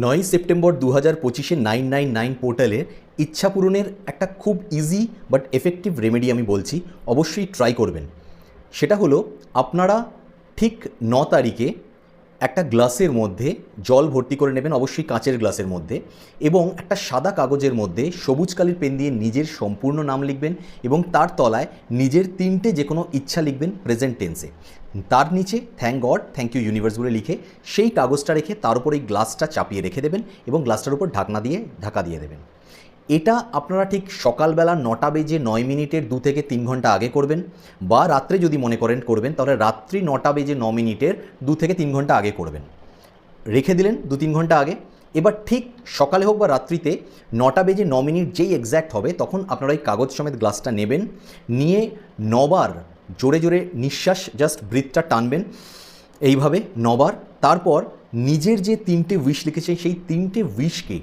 9 September 2025-এ 999 পোর্টালের ইচ্ছা পূরণের একটা খুব ইজি বাট এফেক্টিভ রেমেডি আমি বলছি, অবশ্যই ট্রাই করবেন। সেটা হলো আপনারা ঠিক 9 তারিখে একটা গ্লাসের মধ্যে জল ভর্তি করে নেবেন, অবশ্যই কাঁচের গ্লাসের মধ্যে, এবং একটা সাদা কাগজের মধ্যে সবুজ কালির পেন দিয়ে নিজের সম্পূর্ণ নাম লিখবেন এবং তার তলায় নিজের 3টে যে কোনো ইচ্ছা লিখবেন প্রেজেন্ট টেন্সে। তার নিচে thank God, thank you universe বলে লিখে সেই কাগজটা রেখে তার উপর এই গ্লাসটা চাপিয়ে রেখে দেবেন এবং গ্লাসটার উপর ঢাকা দিয়ে দেবেন। এটা আপনারা ঠিক সকালবেলা 9টা বেজে 9 মিনিটের 2 থেকে 3 ঘন্টা আগে করবেন, বা রাত্রে যদি মনে করেন করবেন তাহলে রাত্রি 9টা বেজে 9 মিনিটের 2 থেকে 3 ঘন্টা আগে করবেন। রেখে দিলেন 2-3 ঘন্টা আগে। এবার ঠিক সকালে হোক বা রাত্রিতে 9টা বেজে 9 মিনিট যেই এক্স্যাক্ট হবে তখন আপনারা এই কাগজ সমেত গ্লাসটা নেবেন, নিয়ে 9 বার জোরে জোরে নিঃশ্বাস জাস্ট ব্রিথটা টানবেন এইভাবে 9 বার। তারপর নিজের যে 3টে উইশ লিখেছেন সেই 3টে উইশকে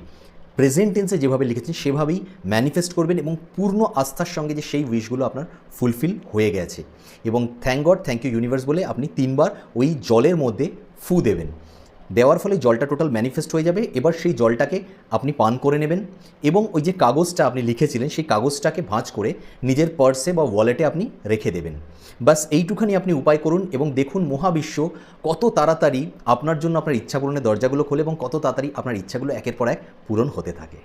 প্রেজেন্ট টেন্সে যেভাবে লিখেছেন সেভাবেই ম্যানিফেস্ট করবেন এবং পূর্ণ আস্থার সঙ্গে যে সেই উইশগুলো আপনার ফুলফিল হয়ে গেছে, এবং thank God, thank you universe বলে আপনি 3 বার ওই জলের মধ্যে ফু দেবেন। দেওয়ার ফলে জলটা টোটাল ম্যানিফেস্ট হয়ে যাবে। এবার সেই জলটাকে আপনি পান করে নেবেন এবং ওই যে কাগজটা আপনি লিখেছিলেন সেই কাগজটাকে ভাঁজ করে নিজের পার্সে বা ওয়ালেটে আপনি রেখে দেবেন। বাস এইটুখানি আপনি উপায় করুন এবং দেখুন মহাবিশ্ব কত তাড়াতাড়ি আপনার জন্য আপনার ইচ্ছা পূরণের দরজাগুলো খোলে এবং কত তাড়াতাড়ি আপনার ইচ্ছাগুলো একের পর এক পূরণ হতে থাকে।